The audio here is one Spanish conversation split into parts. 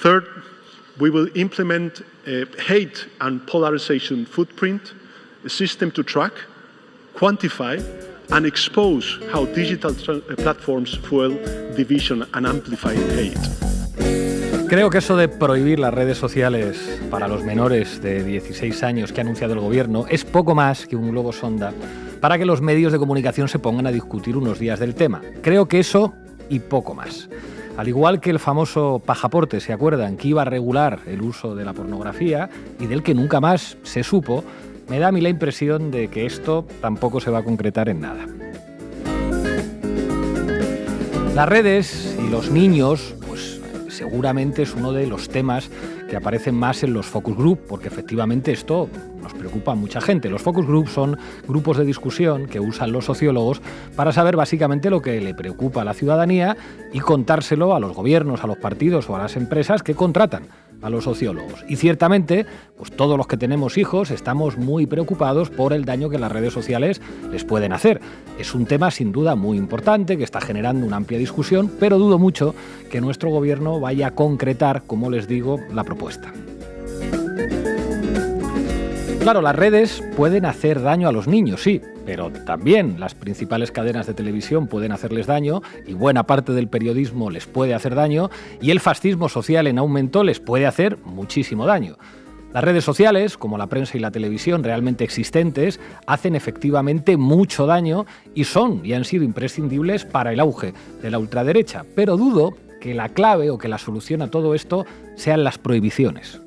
Third, we will implement a hate and polarization footprint, a system to track, quantify, and expose how digital platforms fuel division and amplify hate. Creo que eso de prohibir las redes sociales para los menores de 16 años que ha anunciado el Gobierno es poco más que un globo sonda para que los medios de comunicación se pongan a discutir unos días del tema. Creo que eso y poco más. Al igual que el famoso pasaporte, ¿se acuerdan?, que iba a regular el uso de la pornografía y del que nunca más se supo, me da a mí la impresión de que esto tampoco se va a concretar en nada. Las redes y los niños, pues seguramente es uno de los temas que aparecen más en los focus group, porque efectivamente esto nos preocupa a mucha gente. Los focus group son grupos de discusión que usan los sociólogos para saber básicamente lo que le preocupa a la ciudadanía y contárselo a los gobiernos, a los partidos o a las empresas que contratan a los sociólogos. Y ciertamente, pues todos los que tenemos hijos estamos muy preocupados por el daño que las redes sociales les pueden hacer. Es un tema sin duda muy importante que está generando una amplia discusión, pero dudo mucho que nuestro gobierno vaya a concretar, como les digo, la propuesta. Claro, las redes pueden hacer daño a los niños, sí, pero también las principales cadenas de televisión pueden hacerles daño y buena parte del periodismo les puede hacer daño y el fascismo social en aumento les puede hacer muchísimo daño. Las redes sociales, como la prensa y la televisión realmente existentes, hacen efectivamente mucho daño y son y han sido imprescindibles para el auge de la ultraderecha, pero dudo que la clave o que la solución a todo esto sean las prohibiciones.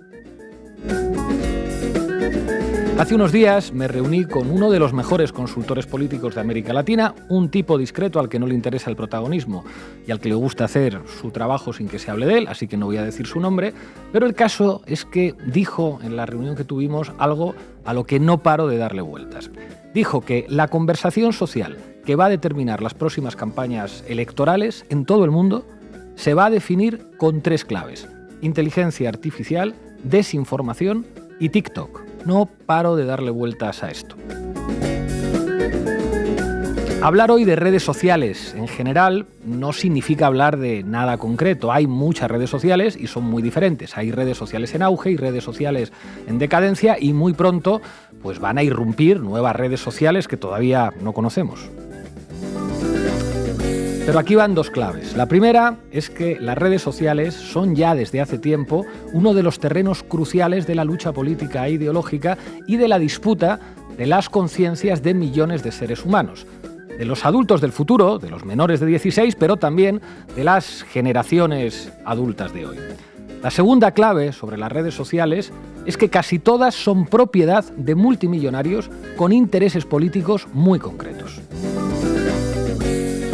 Hace unos días me reuní con uno de los mejores consultores políticos de América Latina, un tipo discreto al que no le interesa el protagonismo y al que le gusta hacer su trabajo sin que se hable de él, así que no voy a decir su nombre, pero el caso es que dijo en la reunión que tuvimos algo a lo que no paro de darle vueltas. Dijo que la conversación social que va a determinar las próximas campañas electorales en todo el mundo se va a definir con 3 claves: inteligencia artificial, desinformación y TikTok. No paro de darle vueltas a esto. Hablar hoy de redes sociales en general no significa hablar de nada concreto. Hay muchas redes sociales y son muy diferentes. Hay redes sociales en auge y redes sociales en decadencia y muy pronto pues van a irrumpir nuevas redes sociales que todavía no conocemos. Pero aquí van 2 claves. La primera es que las redes sociales son ya desde hace tiempo uno de los terrenos cruciales de la lucha política e ideológica y de la disputa de las conciencias de millones de seres humanos. De los adultos del futuro, de los menores de 16, pero también de las generaciones adultas de hoy. La segunda clave sobre las redes sociales es que casi todas son propiedad de multimillonarios con intereses políticos muy concretos.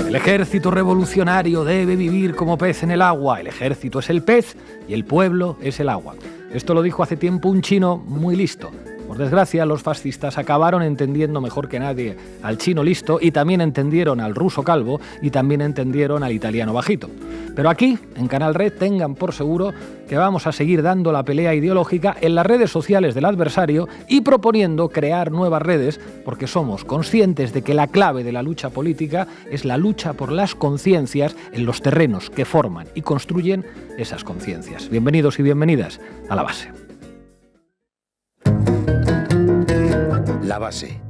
El ejército revolucionario debe vivir como pez en el agua. El ejército es el pez y el pueblo es el agua. Esto lo dijo hace tiempo un chino muy listo. Por desgracia, los fascistas acabaron entendiendo mejor que nadie al chino listo y también entendieron al ruso calvo y también entendieron al italiano bajito. Pero aquí, en Canal Red, tengan por seguro que vamos a seguir dando la pelea ideológica en las redes sociales del adversario y proponiendo crear nuevas redes porque somos conscientes de que la clave de la lucha política es la lucha por las conciencias en los terrenos que forman y construyen esas conciencias. Bienvenidos y bienvenidas a La Base. La Base.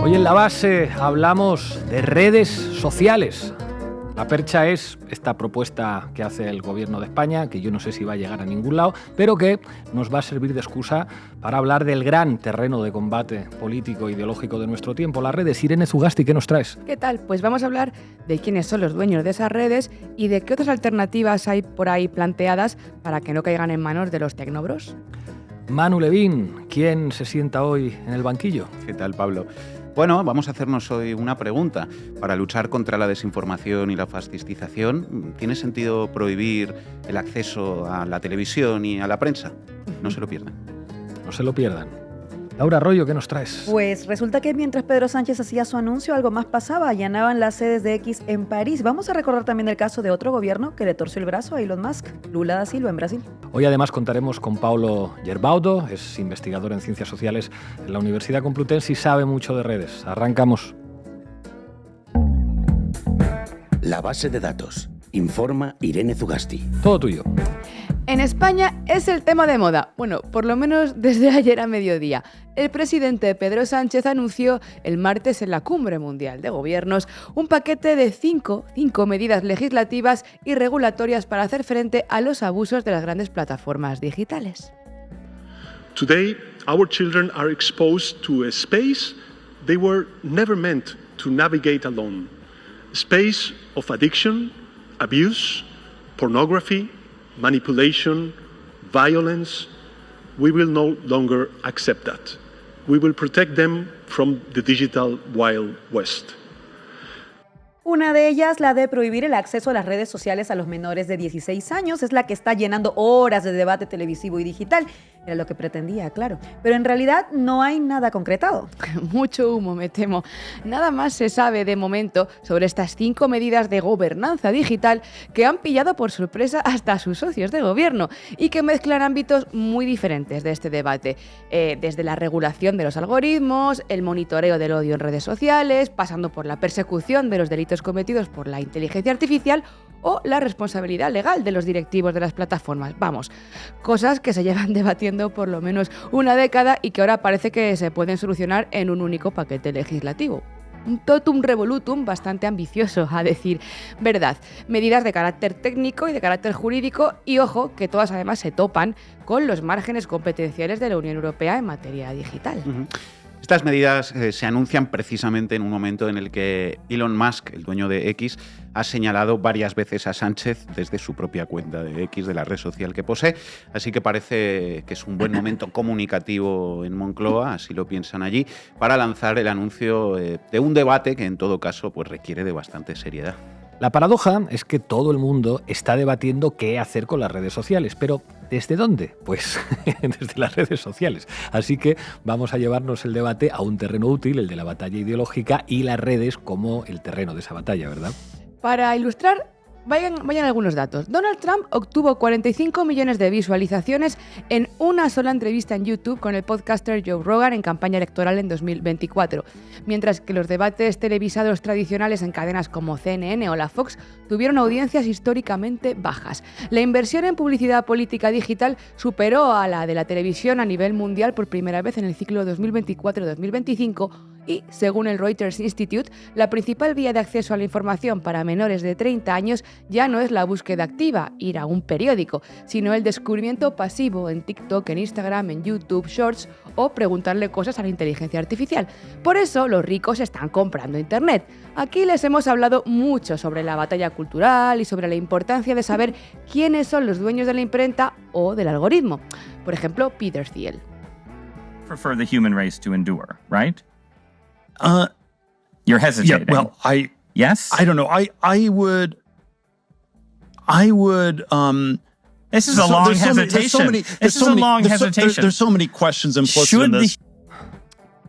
Hoy en La Base hablamos de redes sociales. La percha es esta propuesta que hace el Gobierno de España, que yo no sé si va a llegar a ningún lado, pero que nos va a servir de excusa para hablar del gran terreno de combate político e ideológico de nuestro tiempo, las redes. Irene Zugasti, ¿qué nos traes? ¿Qué tal? Pues vamos a hablar de quiénes son los dueños de esas redes y de qué otras alternativas hay por ahí planteadas para que no caigan en manos de los tecnobros. Manu Levín, ¿quién se sienta hoy en el banquillo? ¿Qué tal, Pablo? Bueno, vamos a hacernos hoy una pregunta. Para luchar contra la desinformación y la fascistización, ¿tiene sentido prohibir el acceso a la televisión y a la prensa? No se lo pierdan. No se lo pierdan. Laura Arroyo, ¿qué nos traes? Pues resulta que mientras Pedro Sánchez hacía su anuncio, algo más pasaba. Allanaban las sedes de X en París. Vamos a recordar también el caso de otro gobierno que le torció el brazo a Elon Musk, Lula da Silva, en Brasil. Hoy además contaremos con Paulo Gerbaudo, es investigador en Ciencias Sociales en la Universidad Complutense y sabe mucho de redes. Arrancamos. La base de datos. Informa Irene Zugasti. Todo tuyo. En España es el tema de moda, bueno, por lo menos desde ayer a mediodía. El presidente Pedro Sánchez anunció el martes en la Cumbre Mundial de Gobiernos un paquete de cinco medidas legislativas y regulatorias para hacer frente a los abusos de las grandes plataformas digitales. Today, our children are exposed to a space they were never meant to navigate alone. A space of addiction, abuse, pornography, manipulation, violence. We will no longer accept that. We will protect them from the digital Wild West. Una de ellas, la de prohibir el acceso a las redes sociales a los menores de 16 años, es la que está llenando horas de debate televisivo y digital. Era lo que pretendía, claro. Pero en realidad no hay nada concretado. Mucho humo, me temo. Nada más se sabe de momento sobre estas 5 medidas de gobernanza digital que han pillado por sorpresa hasta a sus socios de gobierno y que mezclan ámbitos muy diferentes de este debate. Desde la regulación de los algoritmos, el monitoreo del odio en redes sociales, pasando por la persecución de los delitos cometidos por la inteligencia artificial o la responsabilidad legal de los directivos de las plataformas. Vamos, cosas que se llevan debatiendo por lo menos una década y que ahora parece que se pueden solucionar en un único paquete legislativo. Un totum revolutum bastante ambicioso, a decir verdad. Medidas de carácter técnico y de carácter jurídico y, ojo, que todas además se topan con los márgenes competenciales de la Unión Europea en materia digital. Estas medidas se anuncian precisamente en un momento en el que Elon Musk, el dueño de X, ha señalado varias veces a Sánchez desde su propia cuenta de X, de la red social que posee. Así que parece que es un buen momento comunicativo en Moncloa, así lo piensan allí, para lanzar el anuncio de un debate que en todo caso pues, requiere de bastante seriedad. La paradoja es que todo el mundo está debatiendo qué hacer con las redes sociales, pero ¿desde dónde? Pues desde las redes sociales. Así que vamos a llevarnos el debate a un terreno útil, el de la batalla ideológica, y las redes como el terreno de esa batalla, ¿verdad? Para ilustrar, vayan algunos datos. Donald Trump obtuvo 45 millones de visualizaciones en una sola entrevista en YouTube con el podcaster Joe Rogan en campaña electoral en 2024, mientras que los debates televisados tradicionales en cadenas como CNN o la Fox tuvieron audiencias históricamente bajas. La inversión en publicidad política digital superó a la de la televisión a nivel mundial por primera vez en el ciclo 2024-2025 y, según el Reuters Institute, la principal vía de acceso a la información para menores de 30 años ya no es la búsqueda activa, ir a un periódico, sino el descubrimiento pasivo en TikTok, en Instagram, en YouTube, Shorts o preguntarle cosas a la inteligencia artificial. Por eso los ricos están comprando Internet. Aquí les hemos hablado mucho sobre la batalla cultural y sobre la importancia de saber quiénes son los dueños de la imprenta o del algoritmo. Por ejemplo, Peter Thiel. Prefer the human race to endure, right? You're hesitating. Yeah, well, yes? I don't know. I would. This is a long hesitation. This is a long hesitation. There's so many questions implicit in this.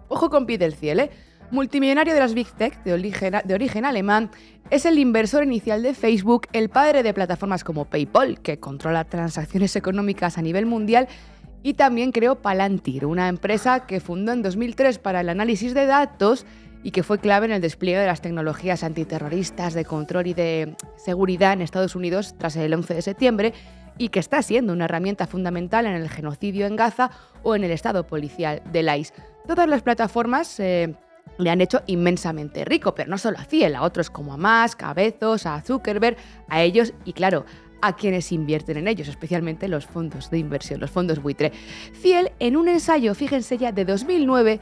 Ojo con Peter Thiel, multimillonario de las Big Tech, de origen alemán, es el inversor inicial de Facebook, el padre de plataformas como PayPal, que controla transacciones económicas a nivel mundial, y también creó Palantir, una empresa que fundó en 2003 para el análisis de datos y que fue clave en el despliegue de las tecnologías antiterroristas, de control y de seguridad en Estados Unidos tras el 11 de septiembre y que está siendo una herramienta fundamental en el genocidio en Gaza o en el estado policial del ICE. Todas las plataformas le han hecho inmensamente rico, pero no solo a Thiel, a otros como a Musk, a Bezos, a Zuckerberg, a ellos y, claro, a quienes invierten en ellos, especialmente los fondos de inversión, los fondos buitre. Thiel, en un ensayo, fíjense ya, de 2009,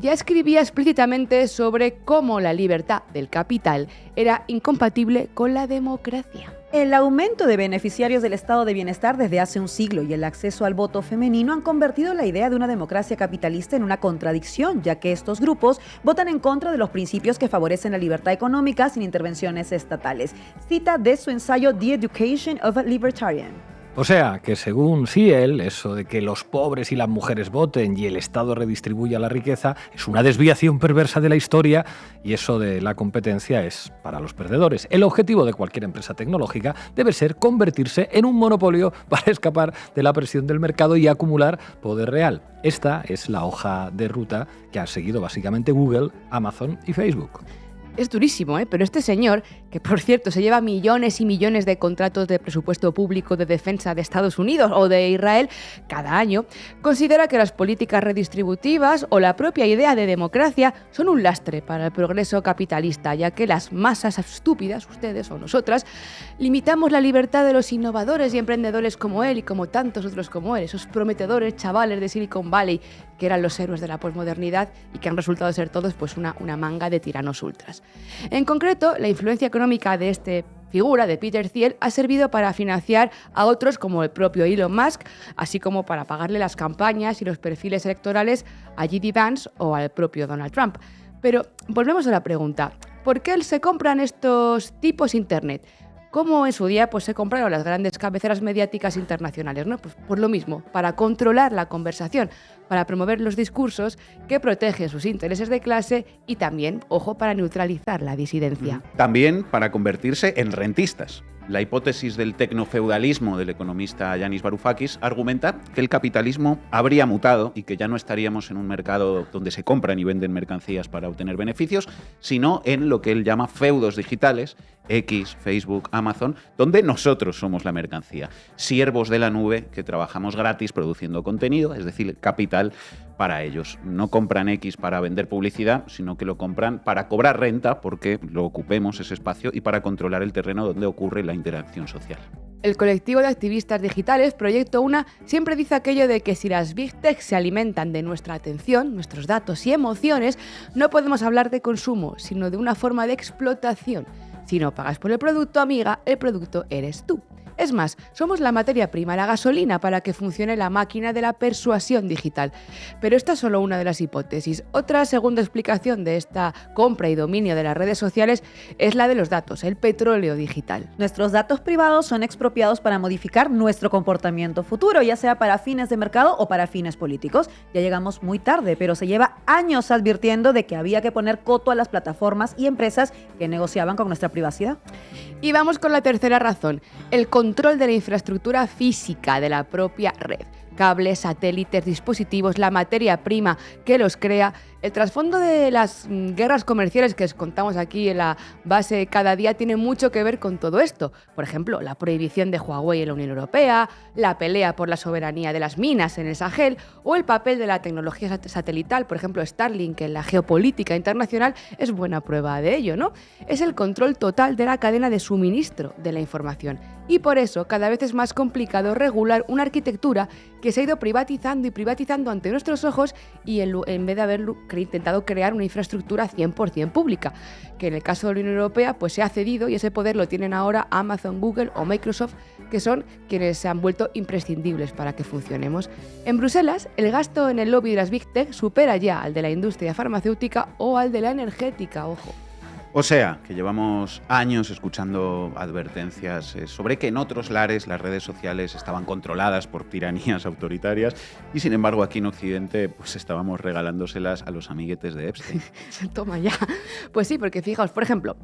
ya escribía explícitamente sobre cómo la libertad del capital era incompatible con la democracia. El aumento de beneficiarios del estado de bienestar desde hace un siglo y el acceso al voto femenino han convertido la idea de una democracia capitalista en una contradicción, ya que estos grupos votan en contra de los principios que favorecen la libertad económica sin intervenciones estatales. Cita de su ensayo The Education of a Libertarian. O sea, que según Thiel, eso de que los pobres y las mujeres voten y el Estado redistribuya la riqueza es una desviación perversa de la historia y eso de la competencia es para los perdedores. El objetivo de cualquier empresa tecnológica debe ser convertirse en un monopolio para escapar de la presión del mercado y acumular poder real. Esta es la hoja de ruta que han seguido básicamente Google, Amazon y Facebook. Es durísimo, pero este señor, que por cierto se lleva millones y millones de contratos de presupuesto público de defensa de Estados Unidos o de Israel cada año, considera que las políticas redistributivas o la propia idea de democracia son un lastre para el progreso capitalista, ya que las masas estúpidas, ustedes o nosotras, limitamos la libertad de los innovadores y emprendedores como él y como tantos otros como él, esos prometedores chavales de Silicon Valley que eran los héroes de la posmodernidad y que han resultado ser todos pues una manga de tiranos ultras. En concreto, la influencia económica de esta figura de Peter Thiel ha servido para financiar a otros como el propio Elon Musk, así como para pagarle las campañas y los perfiles electorales a J.D. Vance o al propio Donald Trump. Pero volvemos a la pregunta, ¿por qué se compran estos tipos Internet? Como en su día pues, se compraron las grandes cabeceras mediáticas internacionales, ¿no? Pues por lo mismo, para controlar la conversación, para promover los discursos que protegen sus intereses de clase y también, ojo, para neutralizar la disidencia. También para convertirse en rentistas. La hipótesis del tecnofeudalismo del economista Yanis Varoufakis argumenta que el capitalismo habría mutado y que ya no estaríamos en un mercado donde se compran y venden mercancías para obtener beneficios, sino en lo que él llama feudos digitales, X, Facebook, Amazon, donde nosotros somos la mercancía, siervos de la nube que trabajamos gratis produciendo contenido, es decir, capital para ellos. No compran X para vender publicidad, sino que lo compran para cobrar renta porque lo ocupemos ese espacio y para controlar el terreno donde ocurre la interacción social. El colectivo de activistas digitales, Proyecto Una, siempre dice aquello de que si las Big Tech se alimentan de nuestra atención, nuestros datos y emociones, no podemos hablar de consumo, sino de una forma de explotación. Si no pagas por el producto, amiga, el producto eres tú. Es más, somos la materia prima, la gasolina para que funcione la máquina de la persuasión digital. Pero esta es solo una de las hipótesis. Otra segunda explicación de esta compra y dominio de las redes sociales es la de los datos, el petróleo digital. Nuestros datos privados son expropiados para modificar nuestro comportamiento futuro, ya sea para fines de mercado o para fines políticos. Ya llegamos muy tarde, pero se lleva años advirtiendo de que había que poner coto a las plataformas y empresas que negociaban con nuestra privacidad. Y vamos con la tercera razón, el control de la infraestructura física de la propia red. Cables, satélites, dispositivos, la materia prima que los crea. El trasfondo de las guerras comerciales que os contamos aquí en la base cada día tiene mucho que ver con todo esto. Por ejemplo, la prohibición de Huawei en la Unión Europea, la pelea por la soberanía de las minas en el Sahel o el papel de la tecnología satelital, por ejemplo, Starlink en la geopolítica internacional es buena prueba de ello, ¿no? Es el control total de la cadena de suministro de la información. Y por eso cada vez es más complicado regular una arquitectura que se ha ido privatizando y privatizando ante nuestros ojos y en vez de haber intentado crear una infraestructura 100% pública, que en el caso de la Unión Europea pues se ha cedido y ese poder lo tienen ahora Amazon, Google o Microsoft, que son quienes se han vuelto imprescindibles para que funcionemos. En Bruselas, el gasto en el lobby de las Big Tech supera ya al de la industria farmacéutica o al de la energética, ojo. O sea, que llevamos años escuchando advertencias sobre que en otros lares las redes sociales estaban controladas por tiranías autoritarias y sin embargo aquí en Occidente pues estábamos regalándoselas a los amiguetes de Epstein. Toma ya. Pues sí, porque fijaos, por ejemplo,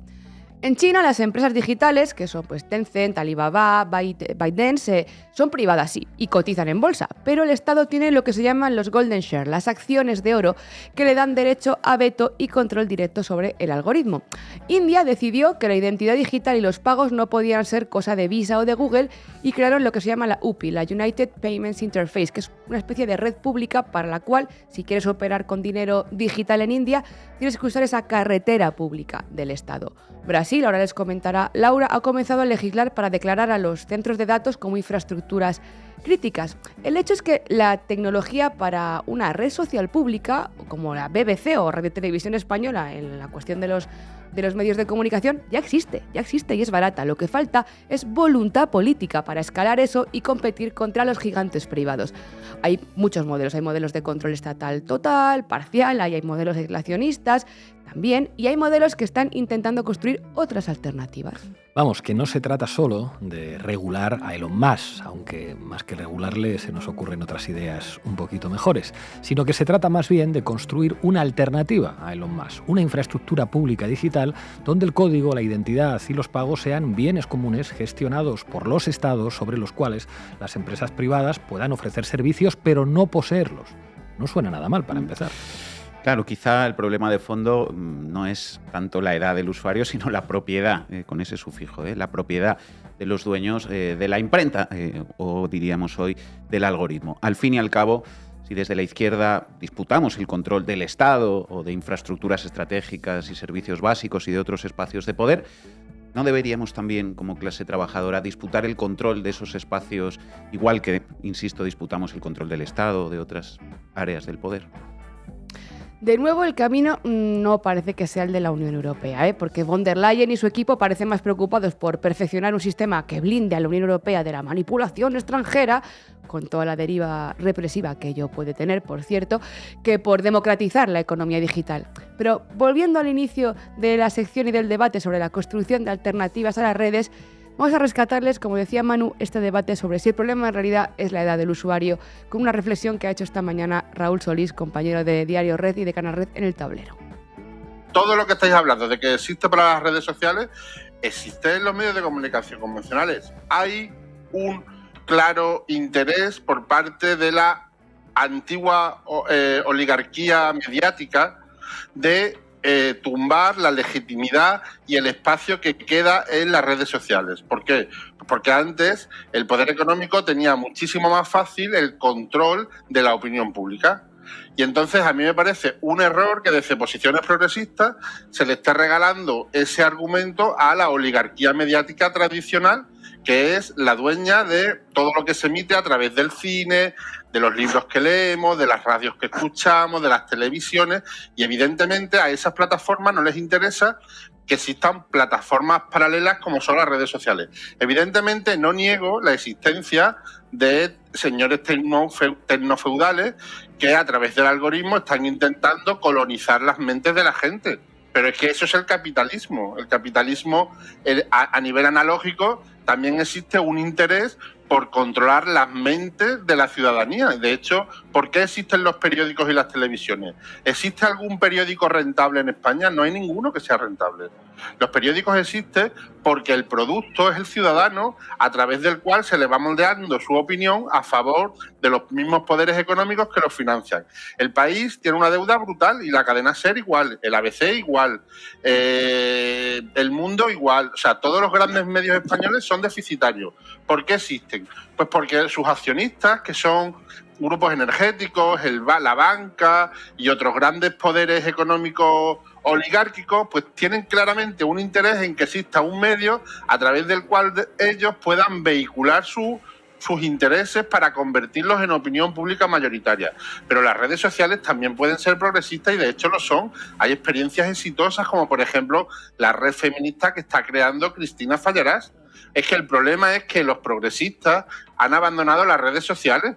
en China las empresas digitales, que son pues Tencent, Alibaba, ByteDance, son privadas sí y cotizan en bolsa, pero el Estado tiene lo que se llaman los Golden Share, las acciones de oro que le dan derecho a veto y control directo sobre el algoritmo. India decidió que la identidad digital y los pagos no podían ser cosa de Visa o de Google y crearon lo que se llama la UPI, la United Payments Interface, que es una especie de red pública para la cual, si quieres operar con dinero digital en India, tienes que usar esa carretera pública del Estado. Brasil, ahora les comentará Laura, ha comenzado a legislar para declarar a los centros de datos como infraestructuras críticas. El hecho es que la tecnología para una red social pública, como la BBC o Radio Televisión Española en la cuestión de los medios de comunicación, ya existe y es barata. Lo que falta es voluntad política para escalar eso y competir contra los gigantes privados. Hay muchos modelos, hay modelos de control estatal total, parcial, hay modelos aislacionistas también, y hay modelos que están intentando construir otras alternativas. Vamos, que no se trata solo de regular a Elon Musk, aunque más que regularle se nos ocurren otras ideas un poquito mejores, sino que se trata más bien de construir una alternativa a Elon Musk, una infraestructura pública digital donde el código, la identidad y los pagos sean bienes comunes gestionados por los estados sobre los cuales las empresas privadas puedan ofrecer servicios pero no poseerlos. No suena nada mal para empezar. Claro, quizá el problema de fondo no es tanto la edad del usuario, sino la propiedad, con ese sufijo, la propiedad de los dueños de la imprenta, o diríamos hoy, del algoritmo. Al fin y al cabo, si desde la izquierda disputamos el control del Estado o de infraestructuras estratégicas y servicios básicos y de otros espacios de poder, ¿no deberíamos también, como clase trabajadora, disputar el control de esos espacios, igual que, insisto, disputamos el control del Estado o de otras áreas del poder? De nuevo, el camino no parece que sea el de la Unión Europea, porque von der Leyen y su equipo parecen más preocupados por perfeccionar un sistema que blinde a la Unión Europea de la manipulación extranjera, con toda la deriva represiva que ello puede tener, por cierto, que por democratizar la economía digital. Pero volviendo al inicio de la sección y del debate sobre la construcción de alternativas a las redes, vamos a rescatarles, como decía Manu, este debate sobre si el problema en realidad es la edad del usuario, con una reflexión que ha hecho esta mañana Raúl Solís, compañero de Diario Red y de Canal Red, en El Tablero. Todo lo que estáis hablando de que existe para las redes sociales, existe en los medios de comunicación convencionales. Hay un claro interés por parte de la antigua oligarquía mediática de tumbar la legitimidad y el espacio que queda en las redes sociales. ¿Por qué? Porque antes el poder económico tenía muchísimo más fácil el control de la opinión pública. Y entonces a mí me parece un error que desde posiciones progresistas se le esté regalando ese argumento a la oligarquía mediática tradicional, que es la dueña de todo lo que se emite a través del cine, de los libros que leemos, de las radios que escuchamos, de las televisiones, y evidentemente a esas plataformas no les interesa que existan plataformas paralelas como son las redes sociales. Evidentemente no niego la existencia de señores tecnofeudales que a través del algoritmo están intentando colonizar las mentes de la gente. Pero es que eso es el capitalismo. El capitalismo, a nivel analógico, también existe un interés por controlar las mentes de la ciudadanía. De hecho, ¿por qué existen los periódicos y las televisiones? ¿Existe algún periódico rentable en España? No hay ninguno que sea rentable. Los periódicos existen porque el producto es el ciudadano, a través del cual se le va moldeando su opinión a favor de los mismos poderes económicos que los financian. El país tiene una deuda brutal y la cadena SER igual, el ABC igual, El Mundo igual. O sea, todos los grandes medios españoles son deficitarios. ¿Por qué existen? Pues porque sus accionistas, que son grupos energéticos, la banca y otros grandes poderes económicos oligárquicos, pues tienen claramente un interés en que exista un medio a través del cual ellos puedan vehicular sus intereses para convertirlos en opinión pública mayoritaria. Pero las redes sociales también pueden ser progresistas y de hecho lo son. Hay experiencias exitosas como por ejemplo la red feminista que está creando Cristina Fallarás. Es que el problema es que los progresistas han abandonado las redes sociales.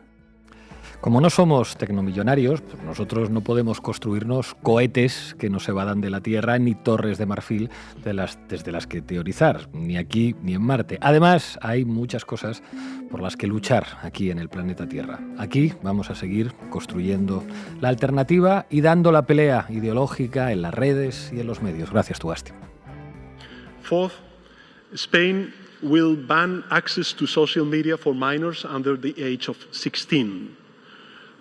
Como no somos tecnomillonarios, pues nosotros no podemos construirnos cohetes que nos evadan de la Tierra ni torres de marfil desde las que teorizar, ni aquí ni en Marte. Además, hay muchas cosas por las que luchar aquí en el planeta Tierra. Aquí vamos a seguir construyendo la alternativa y dando la pelea ideológica en las redes y en los medios. Gracias, Tugasti. Fourth, Spain will ban access to social media for minors under the age of 16.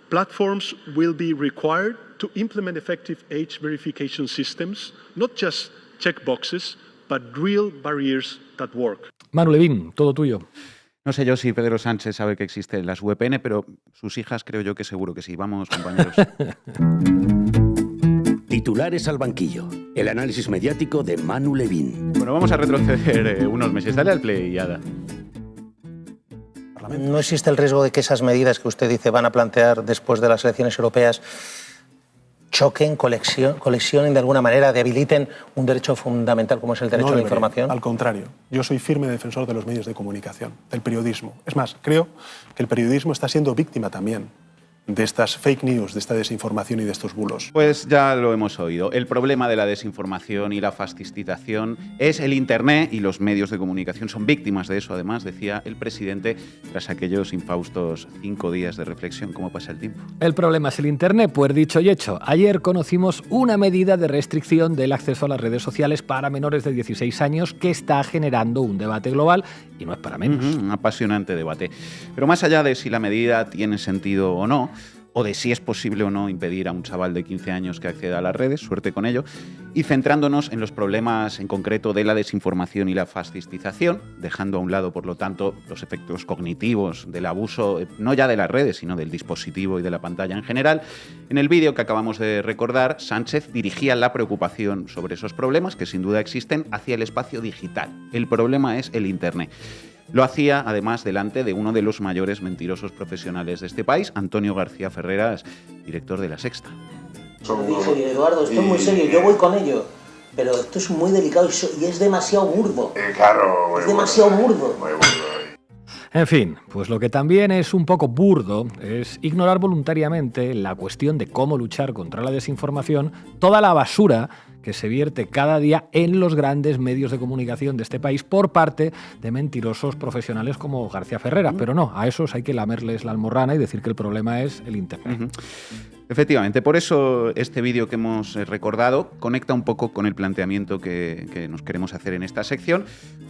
Platforms will be required to implement effective age verification systems, not just checkboxes, but real barriers that work. Manu Levín, todo tuyo. No sé yo si Pedro Sánchez sabe que existen las VPN, pero sus hijas creo yo que seguro que sí. Vamos, compañeros. Titulares al banquillo. El análisis mediático de Manu Levín. Bueno, vamos a retroceder unos meses. Dale al play, Ada. ¿No existe el riesgo de que esas medidas que usted dice van a plantear después de las elecciones europeas choquen, coleccionen de alguna manera, debiliten un derecho fundamental como es el derecho a la información? Al contrario, yo soy firme defensor de los medios de comunicación, del periodismo. Es más, creo que el periodismo está siendo víctima también de estas fake news, de esta desinformación y de estos bulos. Pues ya lo hemos oído. El problema de la desinformación y la fascistización es el Internet y los medios de comunicación son víctimas de eso, además, decía el presidente tras aquellos infaustos 5 días de reflexión. ¿Cómo pasa el tiempo? El problema es el Internet, pues dicho y hecho. Ayer conocimos una medida de restricción del acceso a las redes sociales para menores de 16 años que está generando un debate global y no es para menos. Un apasionante debate. Pero más allá de si la medida tiene sentido o no, o de si es posible o no impedir a un chaval de 15 años que acceda a las redes, suerte con ello, y centrándonos en los problemas en concreto de la desinformación y la fascistización, dejando a un lado, por lo tanto, los efectos cognitivos del abuso, no ya de las redes, sino del dispositivo y de la pantalla en general. En el vídeo que acabamos de recordar, Sánchez dirigía la preocupación sobre esos problemas, que sin duda existen, hacia el espacio digital. El problema es el Internet. Lo hacía, además, delante de uno de los mayores mentirosos profesionales de este país, Antonio García Ferreras, director de La Sexta. Lo dije, Eduardo, esto es muy serio, yo voy con ello, pero esto es muy delicado y es demasiado burdo. Claro, es demasiado burdo. En fin, pues lo que también es un poco burdo es ignorar voluntariamente la cuestión de cómo luchar contra la desinformación, toda la basura que se vierte cada día en los grandes medios de comunicación de este país por parte de mentirosos profesionales como García Ferreras. Pero no, a esos hay que lamerles la almorrana y decir que el problema es el Internet. Efectivamente, por eso este vídeo que hemos recordado conecta un poco con el planteamiento que nos queremos hacer en esta sección,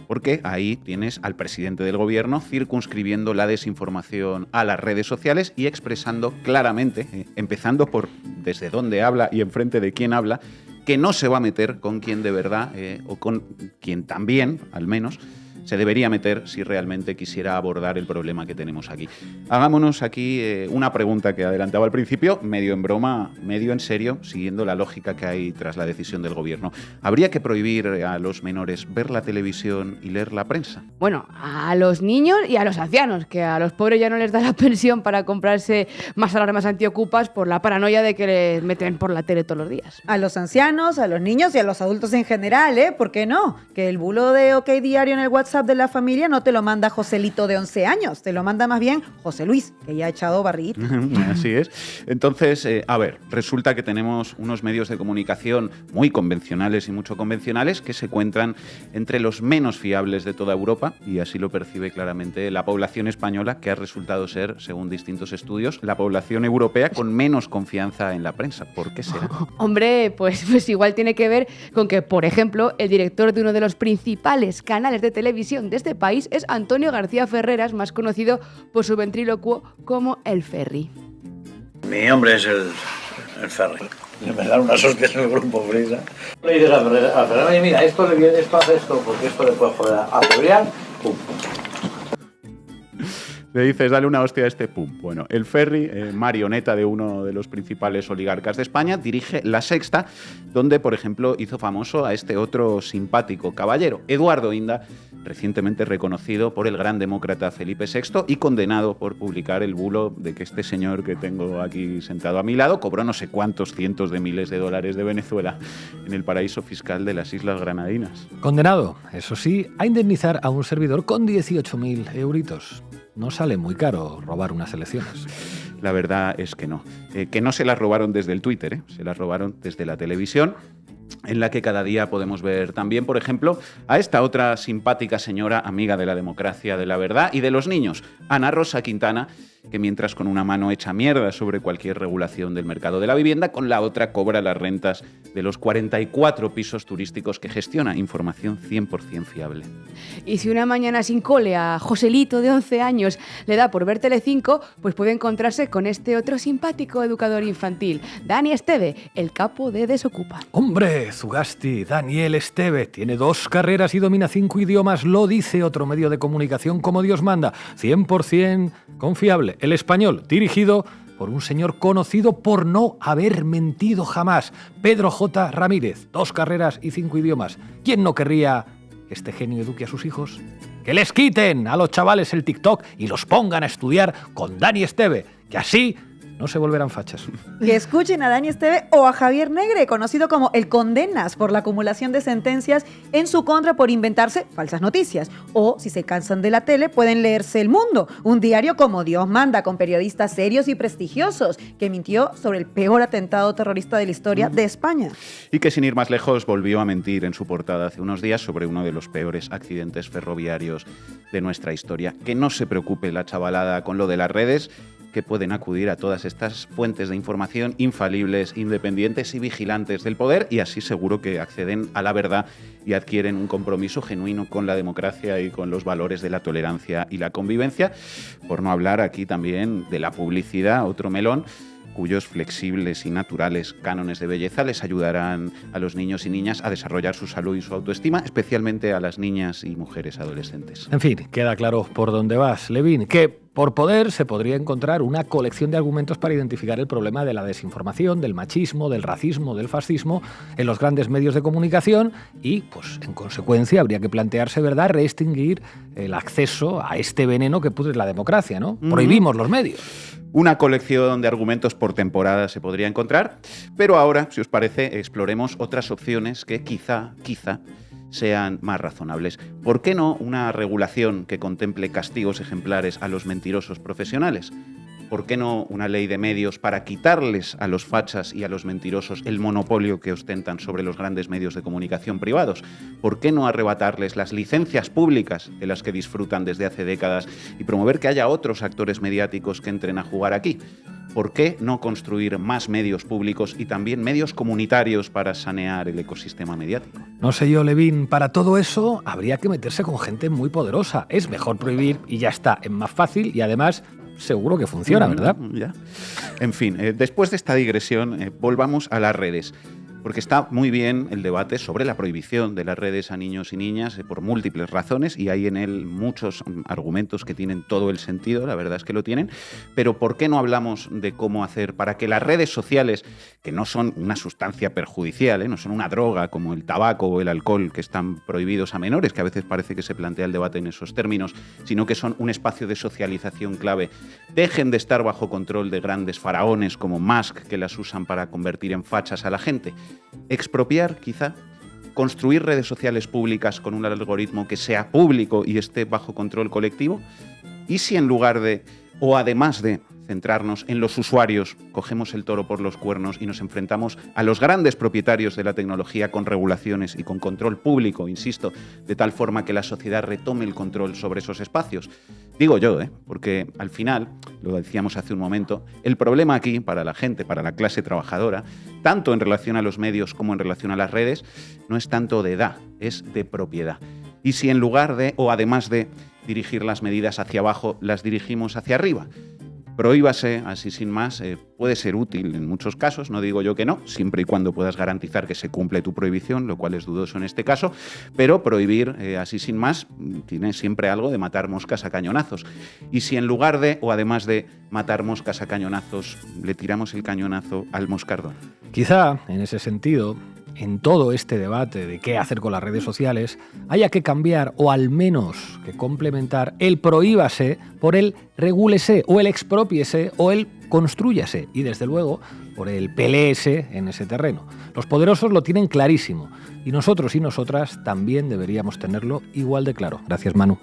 porque ahí tienes al presidente del gobierno circunscribiendo la desinformación a las redes sociales y expresando claramente, empezando por desde dónde habla y enfrente de quién habla, que no se va a meter con quien de verdad, o con quien también, al menos, se debería meter si realmente quisiera abordar el problema que tenemos aquí. Hagámonos aquí una pregunta que adelantaba al principio, medio en broma, medio en serio, siguiendo la lógica que hay tras la decisión del gobierno. ¿Habría que prohibir a los menores ver la televisión y leer la prensa? Bueno, a los niños y a los ancianos, que a los pobres ya no les da la pensión para comprarse más alarmas antiocupas por la paranoia de que les meten por la tele todos los días. A los ancianos, a los niños y a los adultos en general, ¿eh? ¿Por qué no? Que el bulo de OK Diario en el WhatsApp de la familia no te lo manda Joselito de 11 años, te lo manda más bien José Luis, que ya ha echado barriguita. Así es. Entonces, a ver, resulta que tenemos unos medios de comunicación muy convencionales y mucho convencionales que se encuentran entre los menos fiables de toda Europa, y así lo percibe claramente la población española, que ha resultado ser, según distintos estudios, la población europea con menos confianza en la prensa. ¿Por qué será? Hombre, pues igual tiene que ver con que, por ejemplo, el director de uno de los principales canales de televisión de este país es Antonio García Ferreras, más conocido por su ventrílocuo como el Ferri. Mi hombre es el Ferri. Me dan unas hostias en el grupo Frida. Le dices a Ferreras, oye, mira, esto le viene, esto hace esto, porque esto le puede joder a Julián, pum. Le dices, dale una hostia a este pum. Bueno, el Ferri, marioneta de uno de los principales oligarcas de España, dirige La Sexta, donde, por ejemplo, hizo famoso a este otro simpático caballero, Eduardo Inda, recientemente reconocido por el gran demócrata Felipe VI y condenado por publicar el bulo de que este señor que tengo aquí sentado a mi lado cobró no sé cuántos cientos de miles de dólares de Venezuela en el paraíso fiscal de las Islas Granadinas. Condenado, eso sí, a indemnizar a un servidor con 18.000 euritos. No sale muy caro robar unas elecciones. La verdad es que no. Que no se las robaron desde el Twitter, se las robaron desde la televisión, en la que cada día podemos ver también, por ejemplo, a esta otra simpática señora, amiga de la democracia, de la verdad y de los niños, Ana Rosa Quintana, que mientras con una mano echa mierda sobre cualquier regulación del mercado de la vivienda, con la otra cobra las rentas de los 44 pisos turísticos que gestiona. Información 100% fiable. Y si una mañana sin cole a Joselito de 11 años le da por ver Telecinco, pues puede encontrarse con este otro simpático educador infantil, Dani Esteve, el capo de Desocupa. ¡Hombre, Zugasti! Daniel Esteve tiene 2 carreras y domina 5 idiomas, lo dice otro medio de comunicación como Dios manda, 100% confiable. El Español, dirigido por un señor conocido por no haber mentido jamás, Pedro J. Ramírez, 2 carreras y 5 idiomas. ¿Quién no querría que este genio eduque a sus hijos? Que les quiten a los chavales el TikTok y los pongan a estudiar con Dani Esteve, que así no se volverán fachas. Que escuchen a Dani Esteve o a Javier Negre, conocido como el Condenas, por la acumulación de sentencias en su contra por inventarse falsas noticias. O, si se cansan de la tele, pueden leerse El Mundo, un diario como Dios manda, con periodistas serios y prestigiosos, que mintió sobre el peor atentado terrorista de la historia de España. Y que, sin ir más lejos, volvió a mentir en su portada hace unos días sobre uno de los peores accidentes ferroviarios de nuestra historia. Que no se preocupe la chavalada con lo de las redes, que pueden acudir a todas estas fuentes de información infalibles, independientes y vigilantes del poder, y así seguro que acceden a la verdad y adquieren un compromiso genuino con la democracia y con los valores de la tolerancia y la convivencia. Por no hablar aquí también de la publicidad, otro melón, cuyos flexibles y naturales cánones de belleza les ayudarán a los niños y niñas a desarrollar su salud y su autoestima, especialmente a las niñas y mujeres adolescentes. En fin, queda claro por dónde vas, Levin, que por poder se podría encontrar una colección de argumentos para identificar el problema de la desinformación, del machismo, del racismo, del fascismo en los grandes medios de comunicación y, pues, en consecuencia, habría que plantearse, ¿verdad?, restringir el acceso a este veneno que pudre la democracia, ¿no? Prohibimos los medios. Una colección de argumentos por temporada se podría encontrar, pero ahora, si os parece, exploremos otras opciones que quizá sean más razonables. ¿Por qué no una regulación que contemple castigos ejemplares a los mentirosos profesionales? ¿Por qué no una ley de medios para quitarles a los fachas y a los mentirosos el monopolio que ostentan sobre los grandes medios de comunicación privados? ¿Por qué no arrebatarles las licencias públicas de las que disfrutan desde hace décadas y promover que haya otros actores mediáticos que entren a jugar aquí? ¿Por qué no construir más medios públicos y también medios comunitarios para sanear el ecosistema mediático? No sé yo, Levin, para todo eso habría que meterse con gente muy poderosa. Es mejor prohibir y ya está, es más fácil y además seguro que funciona, ¿verdad? Ya. En fin, después de esta digresión, volvamos a las redes. Porque está muy bien el debate sobre la prohibición de las redes a niños y niñas por múltiples razones, y hay en él muchos argumentos que tienen todo el sentido, la verdad es que lo tienen, pero ¿por qué no hablamos de cómo hacer para que las redes sociales, que no son una sustancia perjudicial, no son una droga como el tabaco o el alcohol que están prohibidos a menores, que a veces parece que se plantea el debate en esos términos, sino que son un espacio de socialización clave, dejen de estar bajo control de grandes faraones como Musk, que las usan para convertir en fachas a la gente? Expropiar, quizá, construir redes sociales públicas con un algoritmo que sea público y esté bajo control colectivo. ¿Y si en lugar de, o además de, centrarnos en los usuarios, cogemos el toro por los cuernos y nos enfrentamos a los grandes propietarios de la tecnología con regulaciones y con control público, insisto, de tal forma que la sociedad retome el control sobre esos espacios? Digo yo, porque al final, lo decíamos hace un momento, el problema aquí para la gente, para la clase trabajadora, tanto en relación a los medios como en relación a las redes, no es tanto de edad, es de propiedad. Y si en lugar de, o además de, dirigir las medidas hacia abajo, las dirigimos hacia arriba, prohíbase, así sin más, puede ser útil en muchos casos, no digo yo que no, siempre y cuando puedas garantizar que se cumple tu prohibición, lo cual es dudoso en este caso, pero prohibir así sin más tiene siempre algo de matar moscas a cañonazos. Y si en lugar de, o además de matar moscas a cañonazos, le tiramos el cañonazo al moscardón. Quizá, en ese sentido, en todo este debate de qué hacer con las redes sociales, haya que cambiar o al menos que complementar el prohíbase por el regúlese o el exprópiese o el constrúyase y desde luego por el peléese en ese terreno. Los poderosos lo tienen clarísimo y nosotros y nosotras también deberíamos tenerlo igual de claro. Gracias, Manu.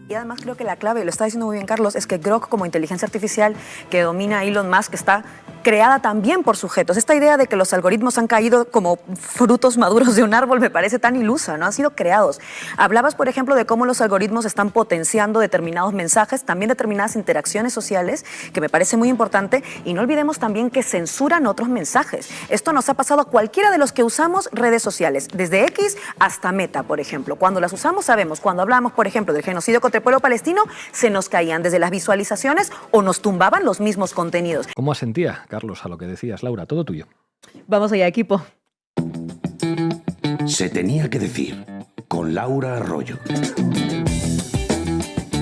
Y además creo que la clave, lo está diciendo muy bien Carlos, es que Grok como inteligencia artificial que domina Elon Musk está creada también por sujetos. Esta idea de que los algoritmos han caído como frutos maduros de un árbol me parece tan ilusa, ¿no? Han sido creados. Hablabas, por ejemplo, de cómo los algoritmos están potenciando determinados mensajes, también determinadas interacciones sociales, que me parece muy importante, y no olvidemos también que censuran otros mensajes. Esto nos ha pasado a cualquiera de los que usamos redes sociales, desde X hasta Meta, por ejemplo. Cuando las usamos sabemos, cuando hablamos, por ejemplo, del genocidio contra el pueblo palestino, se nos caían desde las visualizaciones o nos tumbaban los mismos contenidos. ¿Cómo asentía, Carlos, a lo que decías, Laura? Todo tuyo. Vamos allá, equipo. Se tenía que decir, con Laura Arroyo.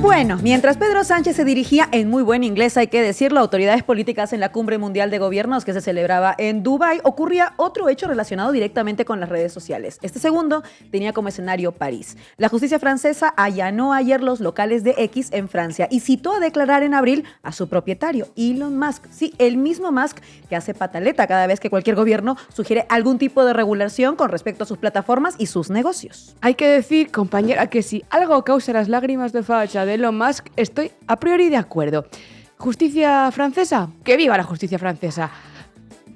Bueno, mientras Pedro Sánchez se dirigía en muy buen inglés, hay que decirlo, a autoridades políticas en la Cumbre Mundial de Gobiernos que se celebraba en Dubái, ocurría otro hecho relacionado directamente con las redes sociales. Este segundo tenía como escenario París. La justicia francesa allanó ayer los locales de X en Francia y citó a declarar en abril a su propietario, Elon Musk. Sí, el mismo Musk que hace pataleta cada vez que cualquier gobierno sugiere algún tipo de regulación con respecto a sus plataformas y sus negocios. Hay que decir, compañera, que si algo causa las lágrimas de facha de Elon Musk, estoy a priori de acuerdo. ¿Justicia francesa? ¡Que viva la justicia francesa!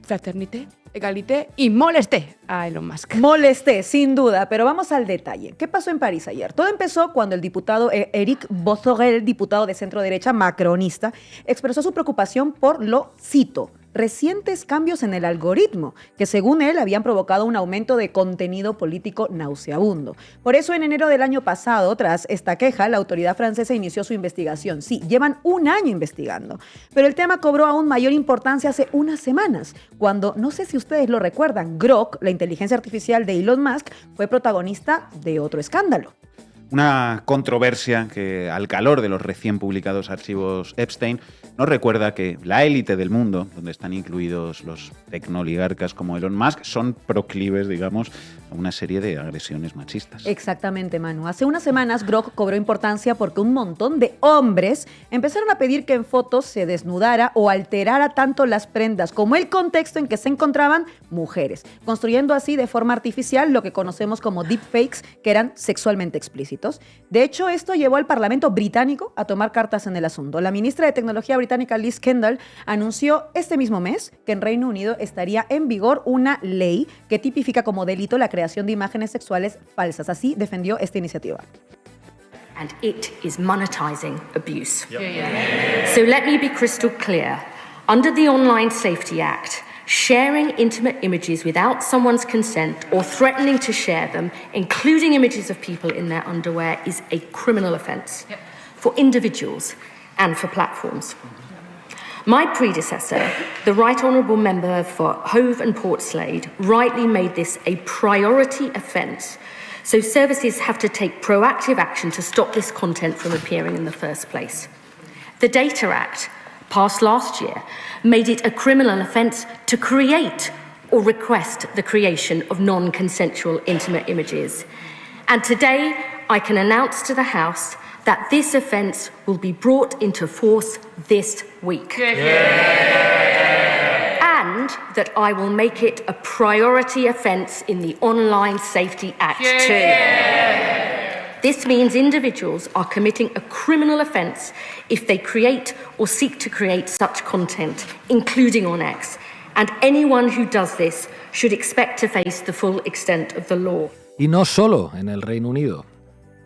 Fraternité, égalité y molesté a Elon Musk. Molesté, sin duda, pero vamos al detalle. ¿Qué pasó en París ayer? Todo empezó cuando el diputado Éric Bothorel, diputado de centro derecha macronista, expresó su preocupación por, lo cito, recientes cambios en el algoritmo, que según él habían provocado un aumento de contenido político nauseabundo. Por eso, en enero del año pasado, tras esta queja, la autoridad francesa inició su investigación. Sí, llevan un año investigando. Pero el tema cobró aún mayor importancia hace unas semanas, cuando, no sé si ustedes lo recuerdan, Grok, la inteligencia artificial de Elon Musk, fue protagonista de otro escándalo. Una controversia que, al calor de los recién publicados archivos Epstein, nos recuerda que la élite del mundo, donde están incluidos los tecnoligarcas como Elon Musk, son proclives, digamos, a una serie de agresiones machistas. Exactamente, Manu. Hace unas semanas Grok cobró importancia porque un montón de hombres empezaron a pedir que en fotos se desnudara o alterara tanto las prendas como el contexto en que se encontraban mujeres, construyendo así de forma artificial lo que conocemos como deepfakes, que eran sexualmente explícitos. De hecho, esto llevó al Parlamento británico a tomar cartas en el asunto. La ministra de Tecnología británica Liz Kendall anunció este mismo mes que en Reino Unido estaría en vigor una ley que tipifica como delito la creación de imágenes sexuales falsas. Así defendió esta iniciativa. And it is monetizing abuse. So let me be crystal clear. Under the Online Safety Act, sharing intimate images without someone's consent or threatening to share them, including images of people in their underwear, is a criminal offence for individuals and for platforms. My predecessor, the Right Honourable Member for Hove and Portslade, rightly made this a priority offence, so services have to take proactive action to stop this content from appearing in the first place. The Data Act, passed last year, made it a criminal offence to create or request the creation of non-consensual intimate images. And today, I can announce to the House that this offence will be brought into force this week. And that I will make it a priority offence in the Online Safety Act too. This means individuals are committing a criminal offence if they create or seek to create such content, including on X. And anyone who does this should expect to face the full extent of the law. Y no solo en el Reino Unido.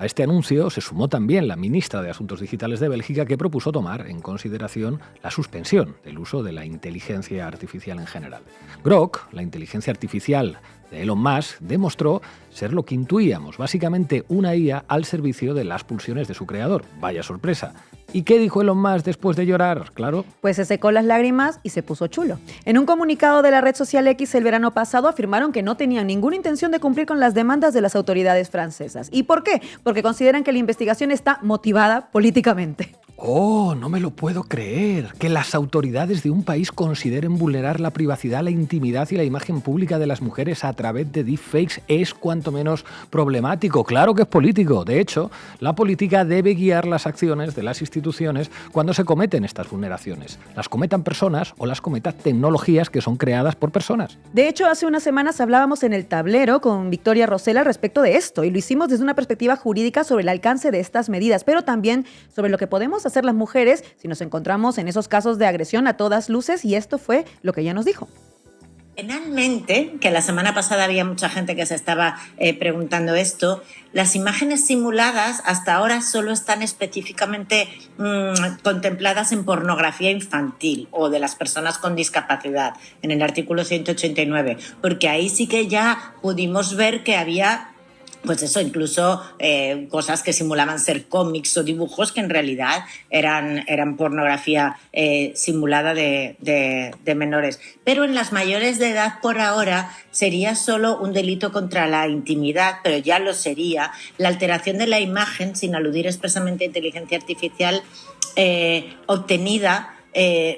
A este anuncio se sumó también la ministra de Asuntos Digitales de Bélgica, que propuso tomar en consideración la suspensión del uso de la inteligencia artificial en general. Grok, la inteligencia artificial de Elon Musk, demostró ser lo que intuíamos, básicamente una IA al servicio de las pulsiones de su creador. Vaya sorpresa. ¿Y qué dijo Elon Musk después de llorar? Claro. Pues se secó las lágrimas y se puso chulo. En un comunicado de la red social X el verano pasado afirmaron que no tenían ninguna intención de cumplir con las demandas de las autoridades francesas. ¿Y por qué? Porque consideran que la investigación está motivada políticamente. Oh, no me lo puedo creer. Que las autoridades de un país consideren vulnerar la privacidad, la intimidad y la imagen pública de las mujeres a través de deepfakes es cuanto menos problemático. Claro que es político. De hecho, la política debe guiar las acciones de las instituciones cuando se cometen estas vulneraciones. Las cometan personas o las cometan tecnologías que son creadas por personas. De hecho, hace unas semanas hablábamos en El Tablero con Victoria Rosell al respecto de esto y lo hicimos desde una perspectiva jurídica sobre el alcance de estas medidas, pero también sobre lo que podemos hacer las mujeres si nos encontramos en esos casos de agresión a todas luces, y esto fue lo que ella nos dijo. Finalmente, que la semana pasada había mucha gente que se estaba preguntando esto, las imágenes simuladas hasta ahora solo están específicamente contempladas en pornografía infantil o de las personas con discapacidad, en el artículo 189, porque ahí sí que ya pudimos ver que había pues eso, incluso cosas que simulaban ser cómics o dibujos que en realidad eran pornografía simulada de menores. Pero en las mayores de edad por ahora sería solo un delito contra la intimidad, pero ya lo sería la alteración de la imagen sin aludir expresamente a inteligencia artificial obtenida,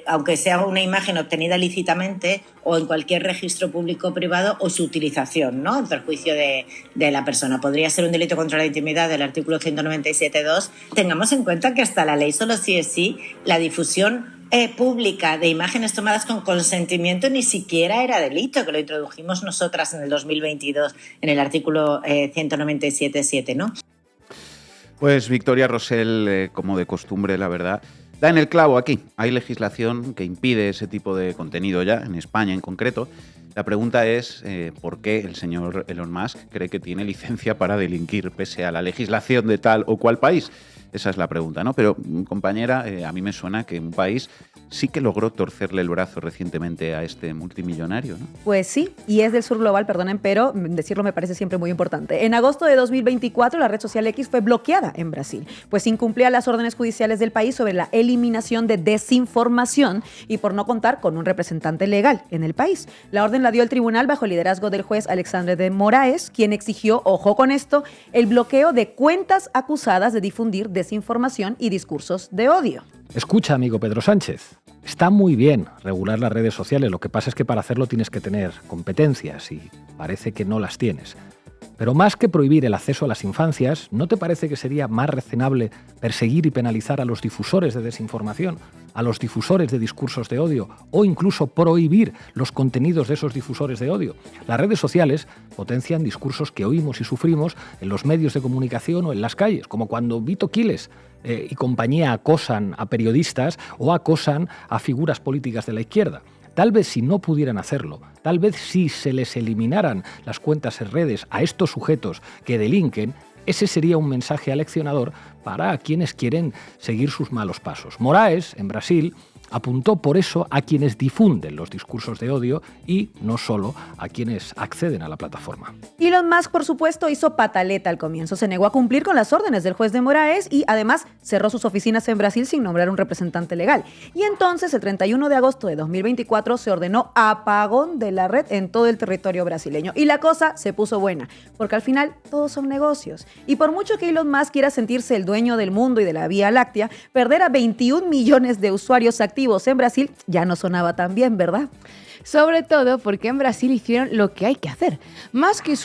aunque sea una imagen obtenida lícitamente o en cualquier registro público o privado, o su utilización, ¿no?, en perjuicio de la persona. Podría ser un delito contra la intimidad del artículo 197.2. Tengamos en cuenta que hasta la ley solo sí es sí, la difusión pública de imágenes tomadas con consentimiento ni siquiera era delito, que lo introdujimos nosotras en el 2022 en el artículo 197.7, ¿no? Pues Victoria Rosell, como de costumbre, la verdad, da en el clavo aquí. Hay legislación que impide ese tipo de contenido ya, en España en concreto. La pregunta es por qué el señor Elon Musk cree que tiene licencia para delinquir pese a la legislación de tal o cual país. Esa es la pregunta, ¿no? Pero, compañera, a mí me suena que un país sí que logró torcerle el brazo recientemente a este multimillonario, ¿no? Pues sí, y es del sur global, perdonen, pero decirlo me parece siempre muy importante. En agosto de 2024, la red social X fue bloqueada en Brasil, pues incumplía las órdenes judiciales del país sobre la eliminación de desinformación y por no contar con un representante legal en el país. La orden la dio el tribunal bajo el liderazgo del juez Alexandre de Moraes, quien exigió, ojo con esto, el bloqueo de cuentas acusadas de difundir desinformación y discursos de odio. Escucha, amigo Pedro Sánchez, está muy bien regular las redes sociales, lo que pasa es que para hacerlo tienes que tener competencias y parece que no las tienes. Pero más que prohibir el acceso a las infancias, ¿no te parece que sería más razonable perseguir y penalizar a los difusores de desinformación, a los difusores de discursos de odio o incluso prohibir los contenidos de esos difusores de odio? Las redes sociales potencian discursos que oímos y sufrimos en los medios de comunicación o en las calles, como cuando Vito Quiles y compañía acosan a periodistas o acosan a figuras políticas de la izquierda. Tal vez si no pudieran hacerlo, tal vez si se les eliminaran las cuentas en redes a estos sujetos que delinquen, ese sería un mensaje aleccionador para quienes quieren seguir sus malos pasos. Moraes, en Brasil, apuntó por eso a quienes difunden los discursos de odio y no solo a quienes acceden a la plataforma. Elon Musk, por supuesto, hizo pataleta al comienzo. Se negó a cumplir con las órdenes del juez de Moraes y además cerró sus oficinas en Brasil sin nombrar un representante legal. Y entonces, el 31 de agosto de 2024, se ordenó apagón de la red en todo el territorio brasileño. Y la cosa se puso buena, porque al final todos son negocios. Y por mucho que Elon Musk quiera sentirse el dueño del mundo y de la Vía Láctea, perder a 21 millones de usuarios activos en Brasil ya no sonaba tan bien, ¿verdad? Sobre todo porque en Brasil hicieron lo que hay que hacer. Musk y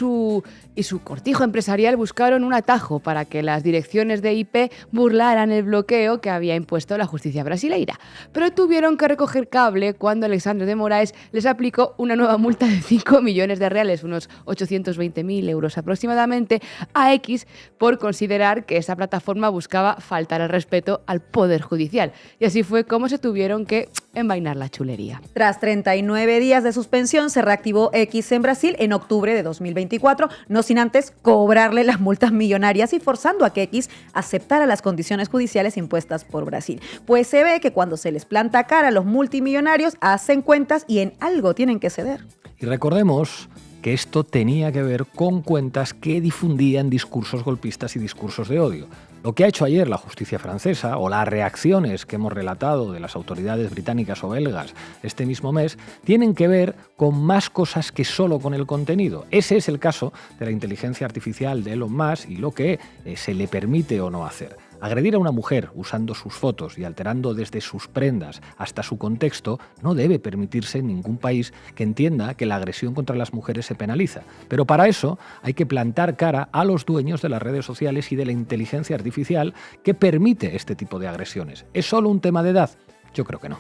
su cortijo empresarial buscaron un atajo para que las direcciones de IP burlaran el bloqueo que había impuesto la justicia brasileira. Pero tuvieron que recoger cable cuando Alexandre de Moraes les aplicó una nueva multa de 5 millones de reales, unos 820.000 euros aproximadamente, a X por considerar que esa plataforma buscaba faltar al respeto al Poder Judicial. Y así fue como se tuvieron que envainar la chulería. Tras 39 días de suspensión, se reactivó X en Brasil en octubre de 2024, no sin antes cobrarle las multas millonarias y forzando a que X aceptara las condiciones judiciales impuestas por Brasil. Pues se ve que cuando se les planta cara a los multimillonarios, hacen cuentas y en algo tienen que ceder. Y recordemos que esto tenía que ver con cuentas que difundían discursos golpistas y discursos de odio. Lo que ha hecho ayer la justicia francesa o las reacciones que hemos relatado de las autoridades británicas o belgas este mismo mes tienen que ver con más cosas que solo con el contenido. Ese es el caso de la inteligencia artificial de Elon Musk y lo que se le permite o no hacer. Agredir a una mujer usando sus fotos y alterando desde sus prendas hasta su contexto no debe permitirse en ningún país que entienda que la agresión contra las mujeres se penaliza. Pero para eso hay que plantar cara a los dueños de las redes sociales y de la inteligencia artificial que permite este tipo de agresiones. ¿Es solo un tema de edad? Yo creo que no.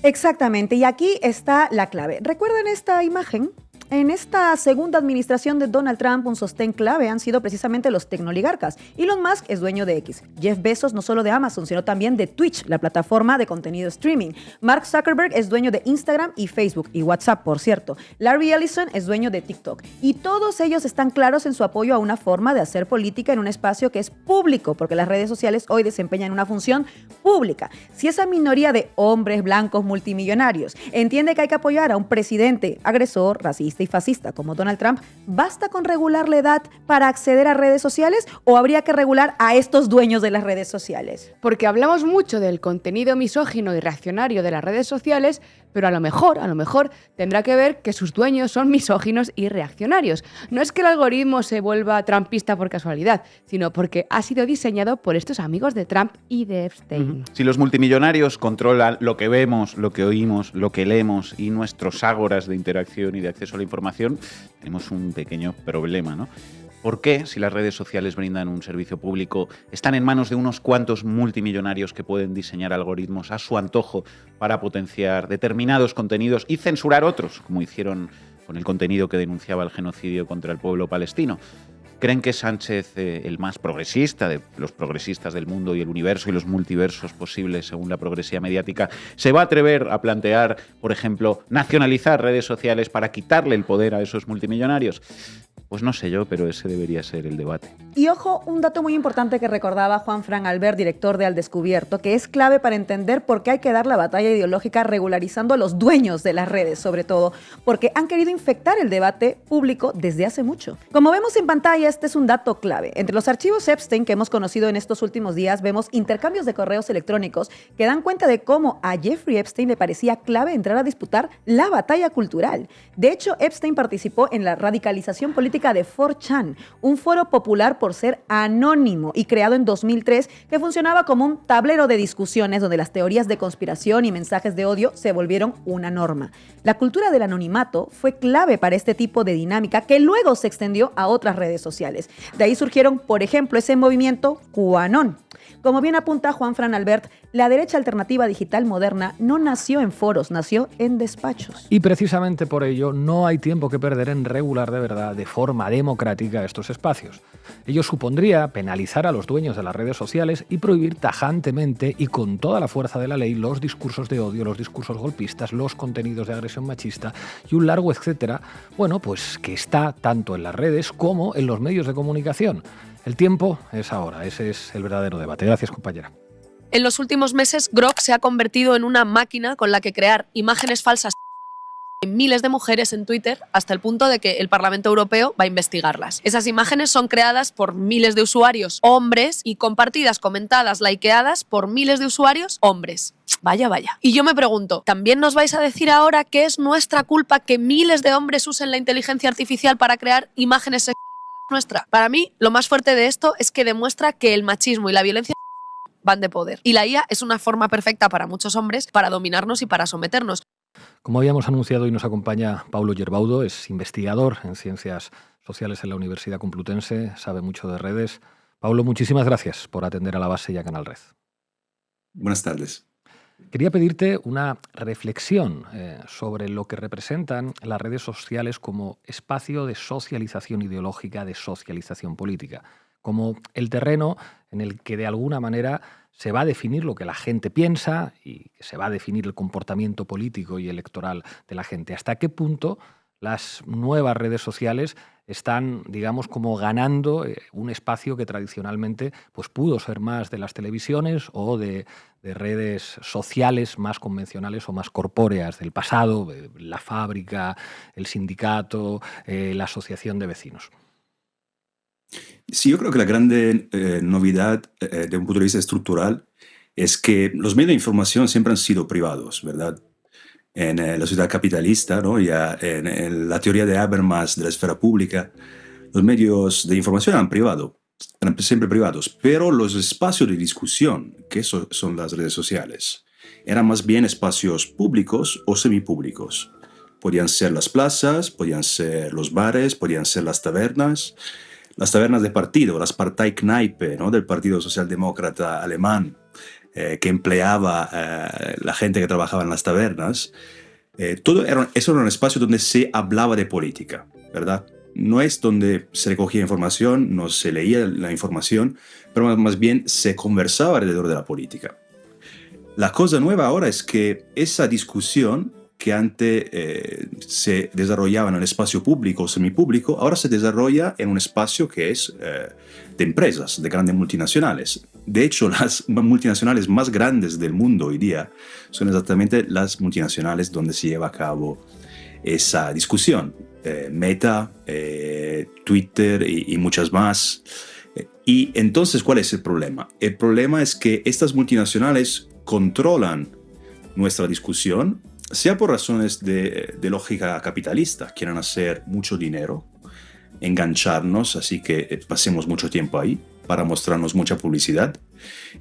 Exactamente, y aquí está la clave. ¿Recuerdan esta imagen? En esta segunda administración de Donald Trump, un sostén clave han sido precisamente los tecnoligarcas. Elon Musk es dueño de X. Jeff Bezos no solo de Amazon, sino también de Twitch, la plataforma de contenido streaming. Mark Zuckerberg es dueño de Instagram y Facebook, y WhatsApp, por cierto. Larry Ellison es dueño de TikTok. Y todos ellos están claros en su apoyo a una forma de hacer política en un espacio que es público, porque las redes sociales hoy desempeñan una función pública. Si esa minoría de hombres blancos multimillonarios entiende que hay que apoyar a un presidente agresor, racista y fascista como Donald Trump, ¿basta con regular la edad para acceder a redes sociales o habría que regular a estos dueños de las redes sociales? Porque hablamos mucho del contenido misógino y reaccionario de las redes sociales, pero a lo mejor tendrá que ver que sus dueños son misóginos y reaccionarios. No es que el algoritmo se vuelva trumpista por casualidad, sino porque ha sido diseñado por estos amigos de Trump y de Epstein. Si los multimillonarios controlan lo que vemos, lo que oímos, lo que leemos y nuestros ágoras de interacción y de acceso a la información, tenemos un pequeño problema, ¿no? ¿Por qué, si las redes sociales brindan un servicio público, están en manos de unos cuantos multimillonarios que pueden diseñar algoritmos a su antojo para potenciar determinados contenidos y censurar otros, como hicieron con el contenido que denunciaba el genocidio contra el pueblo palestino? ¿Creen que Sánchez, el más progresista de los progresistas del mundo y el universo y los multiversos posibles según la progresía mediática, se va a atrever a plantear, por ejemplo, nacionalizar redes sociales para quitarle el poder a esos multimillonarios? Pues no sé yo, pero ese debería ser el debate. Y ojo, un dato muy importante que recordaba Juan-Fran Albert, director de Al Descubierto, que es clave para entender por qué hay que dar la batalla ideológica regularizando a los dueños de las redes, sobre todo, porque han querido infectar el debate público desde hace mucho. Como vemos en pantalla, este es un dato clave. Entre los archivos Epstein que hemos conocido en estos últimos días, vemos intercambios de correos electrónicos que dan cuenta de cómo a Jeffrey Epstein le parecía clave entrar a disputar la batalla cultural. De hecho, Epstein participó en la radicalización política de 4chan, un foro popular por ser anónimo y creado en 2003 que funcionaba como un tablero de discusiones donde las teorías de conspiración y mensajes de odio se volvieron una norma. La cultura del anonimato fue clave para este tipo de dinámica que luego se extendió a otras redes sociales. De ahí surgieron, por ejemplo, ese movimiento QAnon. Como bien apunta Juan-Fran Albert, la derecha alternativa digital moderna no nació en foros, nació en despachos. Y precisamente por ello no hay tiempo que perder en regular de verdad, de forma democrática, estos espacios. Ello supondría penalizar a los dueños de las redes sociales y prohibir tajantemente y con toda la fuerza de la ley los discursos de odio, los discursos golpistas, los contenidos de agresión machista y un largo etcétera, bueno, pues que está tanto en las redes como en los medios de comunicación. El tiempo es ahora, ese es el verdadero debate. Gracias, compañera. En los últimos meses, Grok se ha convertido en una máquina con la que crear imágenes falsas de miles de mujeres en Twitter hasta el punto de que el Parlamento Europeo va a investigarlas. Esas imágenes son creadas por miles de usuarios hombres y compartidas, comentadas, likeadas por miles de usuarios hombres. Vaya, vaya. Y yo me pregunto, ¿también nos vais a decir ahora que es nuestra culpa que miles de hombres usen la inteligencia artificial para crear imágenes sexuales nuestra? Para mí, lo más fuerte de esto es que demuestra que el machismo y la violencia van de poder. Y la IA es una forma perfecta para muchos hombres para dominarnos y para someternos. Como habíamos anunciado, hoy nos acompaña Paulo Gerbaudo, es investigador en Ciencias Sociales en la Universidad Complutense, sabe mucho de redes. Paulo, muchísimas gracias por atender a La Base y a Canal Red. Buenas tardes. Quería pedirte una reflexión sobre lo que representan las redes sociales como espacio de socialización ideológica, de socialización política, como el terreno en el que de alguna manera se va a definir lo que la gente piensa y que se va a definir el comportamiento político y electoral de la gente. ¿Hasta qué punto las nuevas redes sociales están, digamos, como ganando un espacio que tradicionalmente pues, pudo ser más de las televisiones o de redes sociales más convencionales o más corpóreas del pasado, la fábrica, el sindicato, la asociación de vecinos? Sí, yo creo que la grande novedad de un punto de vista estructural es que los medios de información siempre han sido privados, ¿verdad? En la sociedad capitalista, ¿no? Ya en la teoría de Habermas de la esfera pública, los medios de información eran siempre privados, pero los espacios de discusión, que son las redes sociales, eran más bien espacios públicos o semipúblicos. Podían ser las plazas, podían ser los bares, podían ser las tabernas de partido, las Parteikneipe, ¿no? Del Partido Socialdemócrata alemán, que empleaba la gente que trabajaba en las tabernas. Eso era un espacio donde se hablaba de política, ¿verdad? No es donde se recogía información, no se leía la información, pero más bien se conversaba alrededor de la política. La cosa nueva ahora es que esa discusión que antes se desarrollaba en el espacio público o semipúblico, ahora se desarrolla en un espacio que es de empresas, de grandes multinacionales. De hecho, las multinacionales más grandes del mundo hoy día son exactamente las multinacionales donde se lleva a cabo esa discusión. Meta, Twitter y muchas más. Y entonces, ¿cuál es el problema? El problema es que estas multinacionales controlan nuestra discusión, sea por razones de lógica capitalista, quieren hacer mucho dinero, engancharnos, así que pasemos mucho tiempo ahí para mostrarnos mucha publicidad,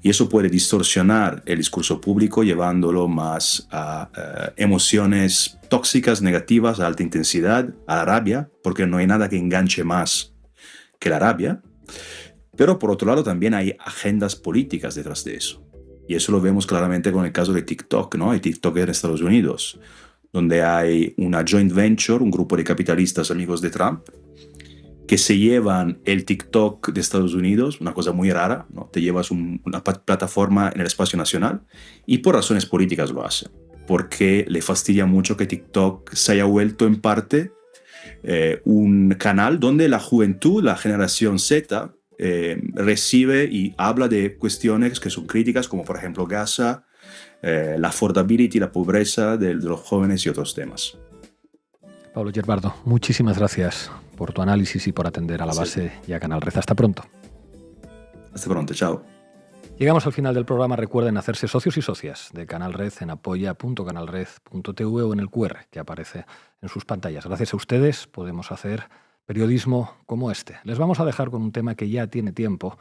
y eso puede distorsionar el discurso público llevándolo más a emociones tóxicas, negativas, a alta intensidad, a la rabia, porque no hay nada que enganche más que la rabia. Pero por otro lado también hay agendas políticas detrás de eso. Y eso lo vemos claramente con el caso de TikTok, ¿no? Hay TikTok en Estados Unidos, donde hay una joint venture, un grupo de capitalistas amigos de Trump, que se llevan el TikTok de Estados Unidos, una cosa muy rara, ¿no? Te llevas una plataforma en el espacio nacional y por razones políticas lo hacen, porque le fastidia mucho que TikTok se haya vuelto en parte un canal donde la juventud, la generación Z, recibe y habla de cuestiones que son críticas, como por ejemplo Gaza, la affordability, la pobreza de los jóvenes y otros temas. Pablo Gerbardo, muchísimas gracias por tu análisis y por atender a La Base y a Canal Red. Hasta pronto. Hasta pronto, chao. Llegamos al final del programa. Recuerden hacerse socios y socias de Canal Red en apoya.canalred.tv o en el QR que aparece en sus pantallas. Gracias a ustedes podemos hacer periodismo como este. Les vamos a dejar con un tema que ya tiene tiempo,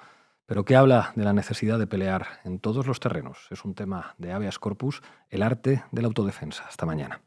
pero que habla de la necesidad de pelear en todos los terrenos. Es un tema de habeas corpus, el arte de la autodefensa. Hasta mañana.